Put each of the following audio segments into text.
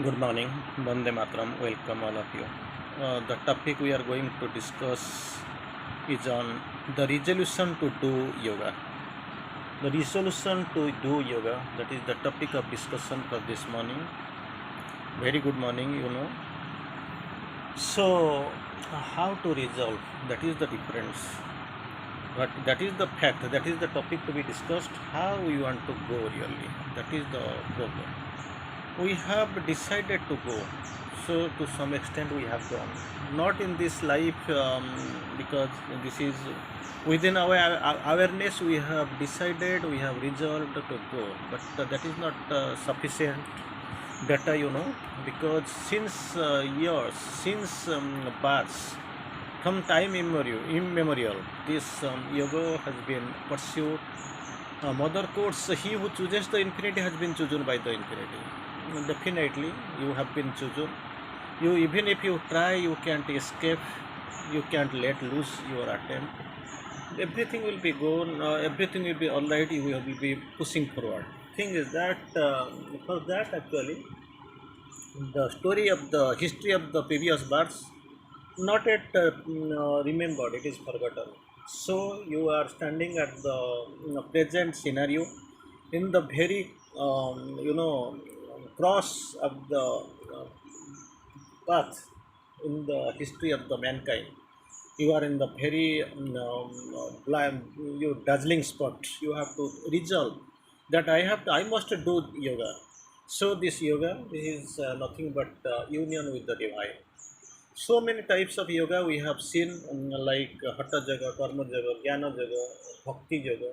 Good morning, Bande Matram. Welcome all of you. The topic we are going to discuss is on the resolution to do yoga. The resolution to do yoga, that is the topic of discussion for this morning. Very good morning. So, how to resolve? That is the difference. But that is the fact, that is the topic to be discussed. How we want to go really. That is the problem. We have decided to go, so to some extent we have gone, not in this life, because this is within our awareness. We have decided, we have resolved to go, but that is not sufficient data, because since years, since birth, from time immemorial, this yoga has been pursued. Mother quotes, he who chooses the infinity has been chosen by the infinity. Definitely, you have been chosen. You, even if you try, you can't escape. You can't let loose your attempt. Everything will be gone. Everything will be all right. You will be pushing forward. Thing is that for that actually, the story of the history of the previous births not yet remembered. It is forgotten. So you are standing at the present scenario in the very cross of the path in the history of the mankind. You are in the very you dazzling spot. You have to resolve that I must do yoga. So this yoga, this is nothing but union with the divine. So many types of yoga we have seen, like hatha yoga, karma yoga, jnana yoga, bhakti yoga,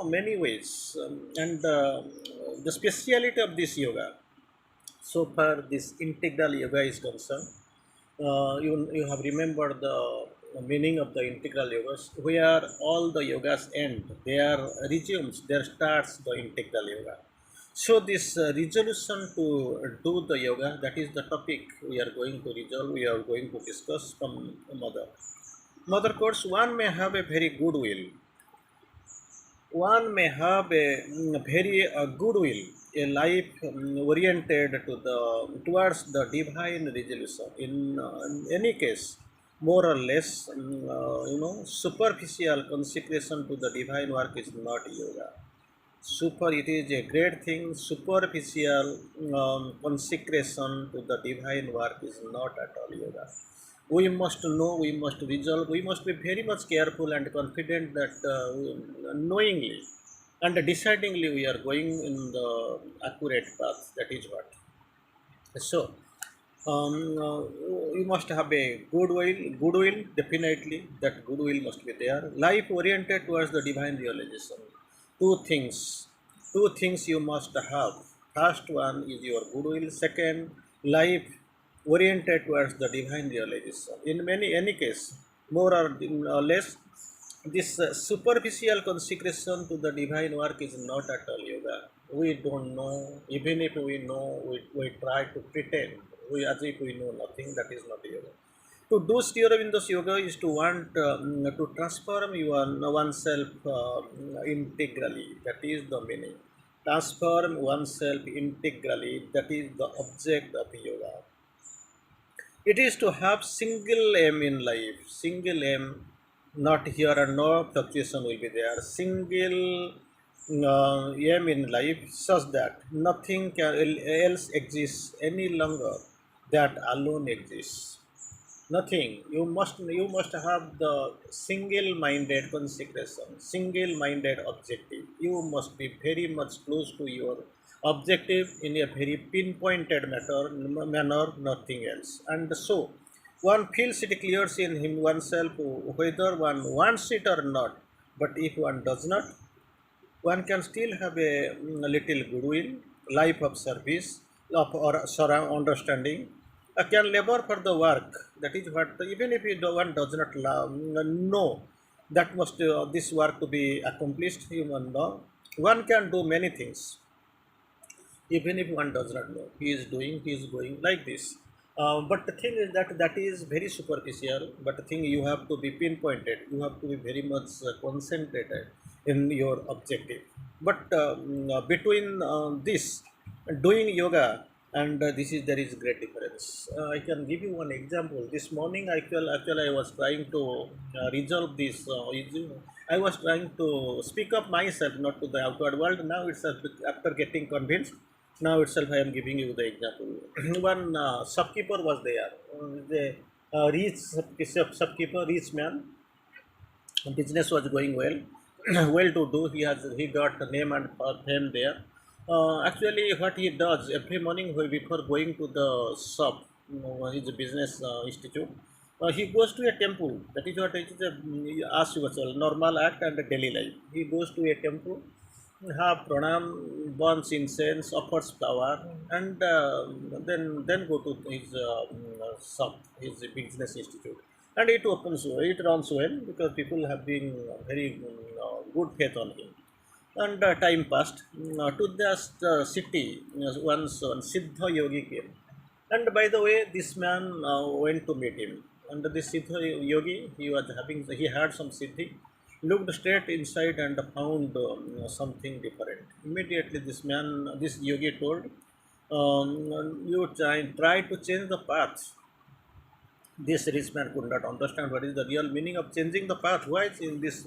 many ways. And the speciality of this yoga, so far this integral yoga is concerned, you have remembered the meaning of the integral yogas, where all the yogas end, there resumes, there starts the integral yoga. So this resolution to do the yoga, that is the topic we are going to resolve, we are going to discuss from mother quotes. One may have a very good will, one may have a very good will, a life oriented to the towards the divine resolution. In any case, more or less, superficial consecration to the divine work is not yoga. Super, it is a great thing. Superficial consecration to the divine work is not at all yoga. We must know, we must resolve, we must be very much careful and confident that knowingly and decidingly we are going in the accurate path. That is what. So you must have a goodwill, definitely that goodwill must be there. Life oriented towards the divine realization. Two things, two things you must have. First one is your goodwill. Second, life oriented towards the divine realization. In many any case, more or less, this superficial consecration to the divine work is not at all yoga. We don't know. Even if we know, we try to pretend we as if we know nothing. That is not yoga. To do Sri Aurobindo's yoga is to want to transform your oneself integrally. That is the meaning. Transform oneself integrally. That is the object of yoga. It is to have single aim in life. Single aim, not here and no fluctuation will be there. Single aim in life, such that nothing else exists any longer. That alone exists. Nothing. You must have the single-minded consecration, single-minded objective. You must be very much close to your objective in a very pinpointed manner, nothing else. And so, one feels it clears in him oneself whether one wants it or not. But if one does not, one can still have a little goodwill, life of service, of or surround understanding. Can labor for the work. That is what, even if one does not know that must this work to be accomplished, human know. One can do many things even if one does not know. He is going like this. But the thing is that that is very superficial. But the thing, you have to be pinpointed, you have to be very much concentrated in your objective. But between this doing yoga and this is there is great difference. I can give you one example. This morning actually I was trying to resolve this issue. I was trying to speak up myself, not to the outward world. Now itself, after getting convinced, now itself I am giving you the example. One shopkeeper was there, the rich shopkeeper, rich man. Business was going well, well to do. He got a name and fame there. Actually, what he does every morning before going to the shop, his business institute, he goes to a temple. That is what it is a as usual normal act and a daily life. He goes to a temple, have pranam, burns incense, offers flower, and then go to his shop, his business institute, and it runs well because people have been very good faith on him. And time passed. To this city, once one Siddha yogi came. And by the way, this man went to meet him. And this Siddha yogi, he had some siddhi, looked straight inside and found something different. Immediately, this yogi told, you try to change the path. This rich man could not understand what is the real meaning of changing the path. Why is in this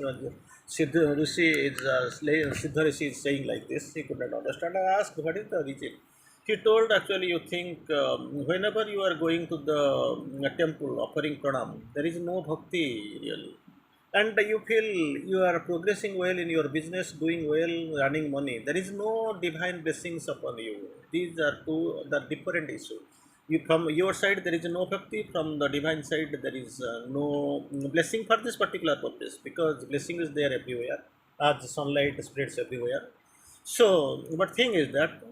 Siddha Rishi is saying like this? He could not understand. I asked, what is the reason? He told, actually, you think whenever you are going to the temple offering pranam, there is no bhakti really. And you feel you are progressing well in your business, doing well, running money. There is no divine blessings upon you. These are two the different issues. You from your side there is no bhakti, from the divine side there is no blessing for this particular purpose, because blessing is there everywhere as the sunlight spreads everywhere. So, but thing is that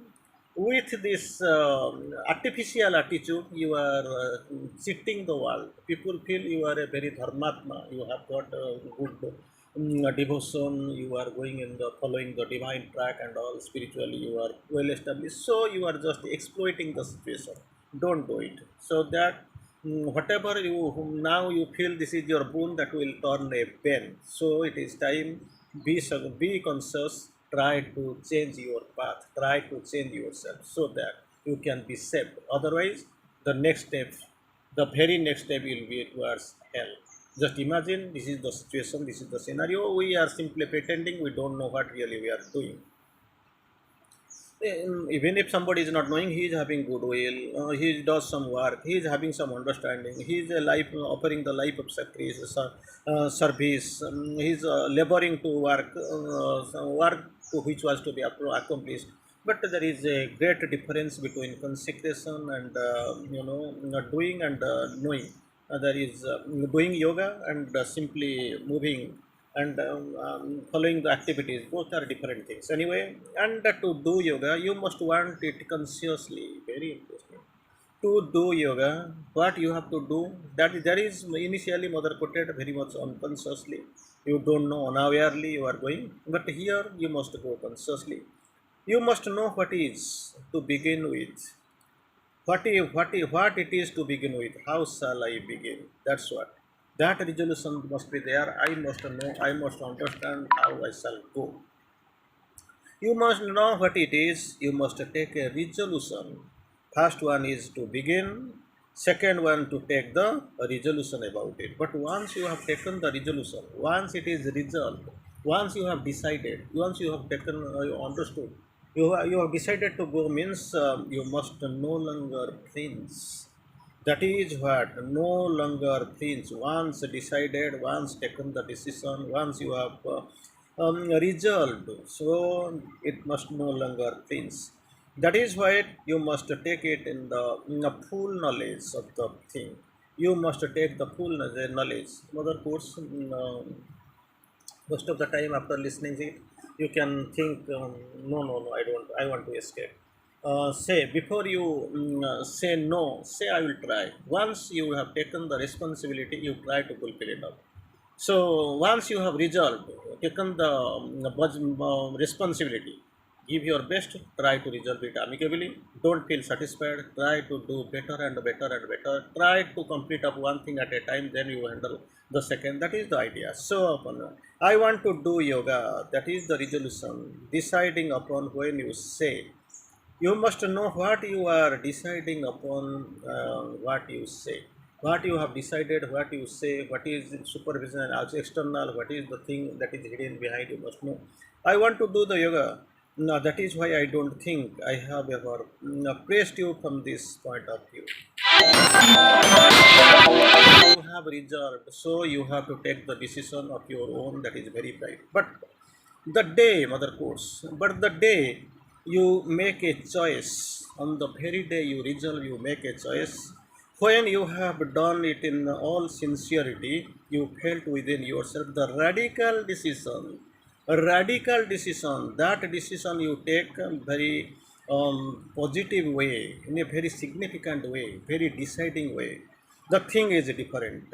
with this artificial attitude, you are cheating the world. People feel you are a very dharmatma. You have got a good devotion. You are going in the following the divine track and all. Spiritually, you are well established. So you are just exploiting the situation. Don't do it. So that whatever now you feel this is your boon, that will turn a pain. So it is time, be conscious, try to change your path, try to change yourself so that you can be saved. Otherwise, the next step, the very next step will be towards hell. Just imagine, this is the situation, this is the scenario. We are simply pretending we don't know what really we are doing. Even if somebody is not knowing, he is having goodwill, he does some work, he is having some understanding, he is a life offering the life of sacrifice, service, he is laboring to work to which was to be accomplished. But there is a great difference between consecration and doing and knowing. There is doing yoga and simply moving and following the activities. Both are different things anyway. And to do yoga you must want it consciously. Very interesting. To do yoga, what you have to do, that there is initially mother quoted very much unconsciously. You don't know, unawarely you are going, but here you must go consciously. You must know what is to begin with. What it is to begin with. How shall I begin? That's what. That resolution must be there. I must know, I must understand how I shall go. You must know what it is. You must take a resolution. First one is to begin. Second one to take the resolution about it. But once you have taken the resolution, once it is resolved, once you have decided, once you have taken, you understood, you have decided to go means you must no longer flinch. That is what, no longer flinch. Once decided, once taken the decision, once you have resolved, so it must no longer flinch. That is why you must take it in the full knowledge of the thing. You must take the full knowledge. Mother course, most of the time after listening it, you can think, no, I don't, I want to escape. Say before you say no, say I will try. Once you have taken the responsibility, you try to fulfill it up. So once you have resolved, taken the responsibility, give your best, try to resolve it amicably. Don't feel satisfied, try to do better and better and better. Try to complete up one thing at a time, then you handle the second. That is the idea. So upon I want to do yoga, that is the resolution. Deciding upon when you say You must know what you are deciding upon, what you say. What you have decided, what you say, what is supervision and also external, what is the thing that is hidden behind, you must know. I want to do the yoga. No, that is why I don't think I have ever praised you from this point of view. You have reserved, so you have to take the decision of your own, that is very right. But the day, mother course, but the day you make a choice, on the very day you resolve, you make a choice, when you have done it in all sincerity, you felt within yourself the radical decision, that decision you take very positive way, in a very significant way, very deciding way. The thing is different.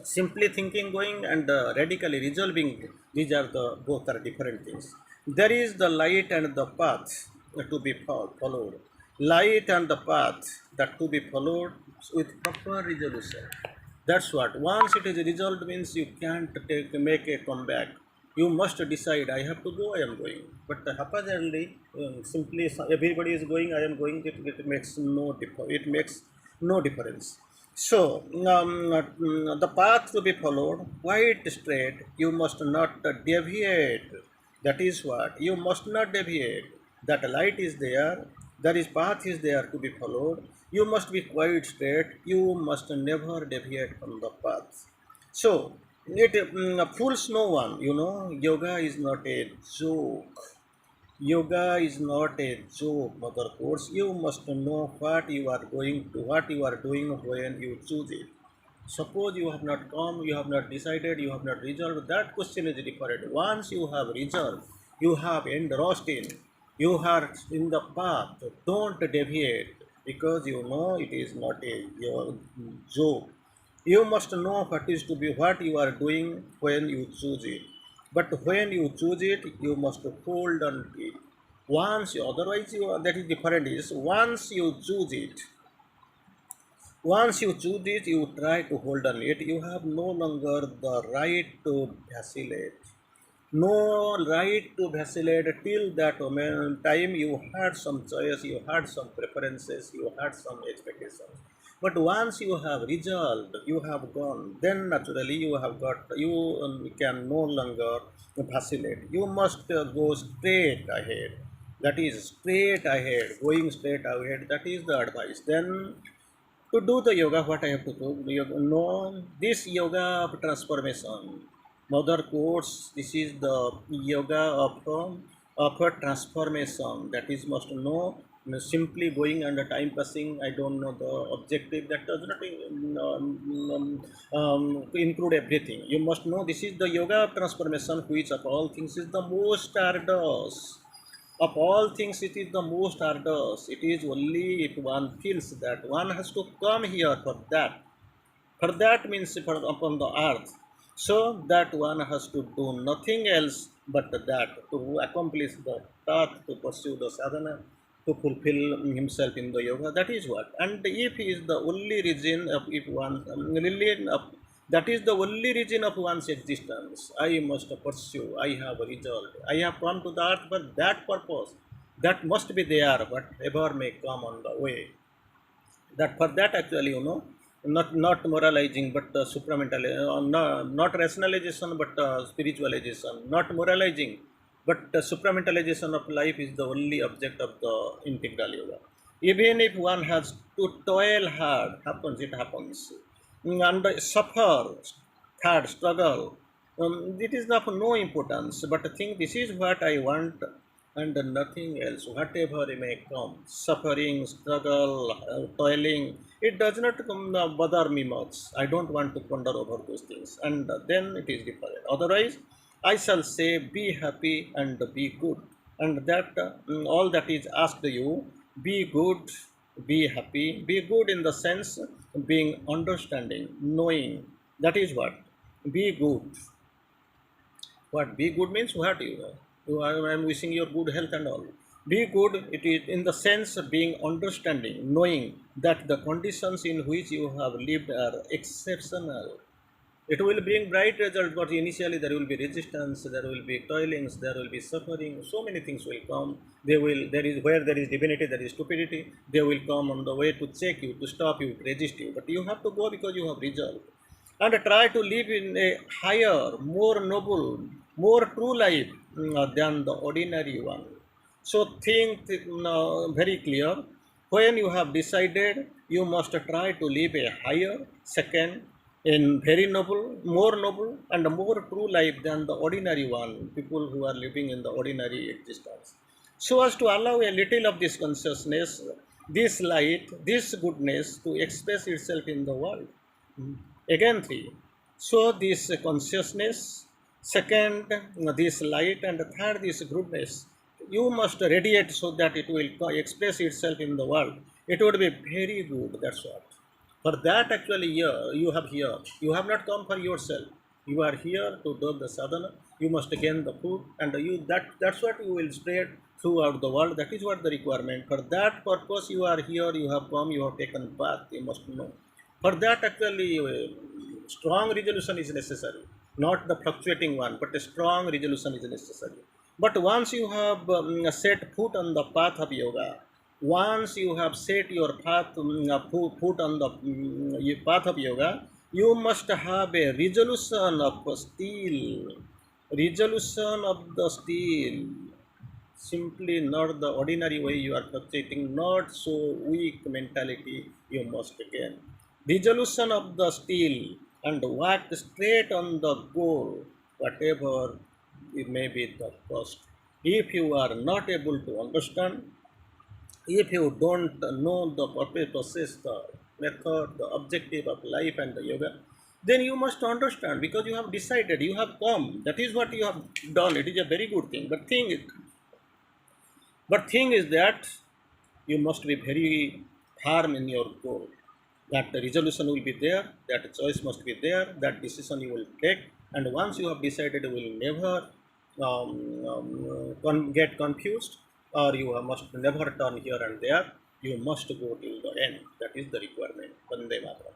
Simply thinking going and radically resolving, these are the both are different things. There is the light and the path to be followed. Light and the path that to be followed with proper resolution. That's what. Once it is resolved means you can't make a comeback. You must decide. I have to go. I am going. But haphazardly, simply everybody is going. I am going. It makes no it makes no difference. So the path to be followed, quite straight. You must not deviate. That is what you must not deviate. That light is there. That is path is there to be followed. You must be quite straight. You must never deviate from the path. So it fools no one. You know, yoga is not a joke. Yoga is not a joke, mother course. You must know what you are going to, what you are doing when you choose it. Suppose you have not come, you have not decided, you have not resolved, that question is different. Once you have resolved, you have endorsed in, you are in the path, don't deviate because you know it is not a your joke. You must know what is to be what you are doing when you choose it. But when you choose it, you must hold on to it. Once you, otherwise you that is different is once you choose it, you try to hold on it. You have no longer the right to vacillate. No right to vacillate till that moment time you had some choice, you had some preferences, you had some expectations. But once you have resolved, you have gone, then naturally you have got, you can no longer vacillate. You must go straight ahead. That is straight ahead, going straight ahead. That is the advice. Then to do the yoga, what I have to do? Yoga, no, this yoga of transformation, mother course, this is the yoga of a transformation. That is must know. Simply going and time passing, I don't know the objective. That does not include everything. You must know this is the yoga of transformation, which of all things is the most arduous. Of all things, it is the most arduous. It is only if one feels that one has to come here for that. For that means for upon the earth. So that one has to do nothing else but that to accomplish the path, to pursue the sadhana, to fulfill himself in the yoga. That is what. And if he is the only reason of if one really that is the only reason of one's existence. I must pursue. I have resolved. I have come to the earth for that purpose. That must be there, whatever may come on the way. That for that actually, not moralizing, but supramental, not rationalization, but spiritualization. Not moralizing, but supramentalization of life is the only object of the integral yoga. Even if one has to toil hard, happens, it happens, and suffer hard, struggle, it is of no importance, but I think this is what I want and nothing else, whatever may come, suffering, struggle, toiling, it does not bother me much. I don't want to ponder over those things, and then it is different. Otherwise, I shall say, be happy and be good, and that all that is asked you, be good, be happy, be good in the sense being understanding, knowing. That is what. Be good. What be good means? What I am wishing your good health and all. Be good, it is in the sense of being understanding, knowing that the conditions in which you have lived are exceptional. It will bring bright result, but initially there will be resistance, there will be toilings, there will be suffering. So many things will come. They will. There is where there is divinity, there is stupidity. They will come on the way to check you, to stop you, to resist you. But you have to go because you have resolve, and try to live in a higher, more noble, more true life than the ordinary one. So think very clear. When you have decided, you must try to live a higher, second, in very noble, and a more true life than the ordinary one, people who are living in the ordinary existence. So as to allow a little of this consciousness, this light, this goodness to express itself in the world. Again, three. So, this consciousness, second, this light, and third, this goodness, you must radiate so that it will express itself in the world. It would be very good, that's what. For that, actually, you have here. You have not come for yourself. You are here to do the sadhana. You must gain the food, and that's what you will spread throughout the world. That is what the requirement. For that purpose, you are here. You have come. You have taken path. You must know. For that, actually, strong resolution is necessary, not the fluctuating one, but a strong resolution is necessary. But once you have set foot on the path of yoga, once you have set your path, foot on the path of yoga, you must have a resolution of steel, resolution of the steel. Simply not the ordinary way you are fluctuating, not so weak mentality you must gain. Resolution of the steel and walk straight on the goal, whatever it may be the cost. If you are not able to understand, if you don't know the process, the method, the objective of life and the yoga, then you must understand because you have decided, you have come. That is what you have done. It is a very good thing. But thing is that you must be very firm in your goal. That the resolution will be there, that choice must be there, that decision you will take, and once you have decided, you will never get confused, or you must never turn here and there. You must go till the end. That is the requirement. Vande Mataram.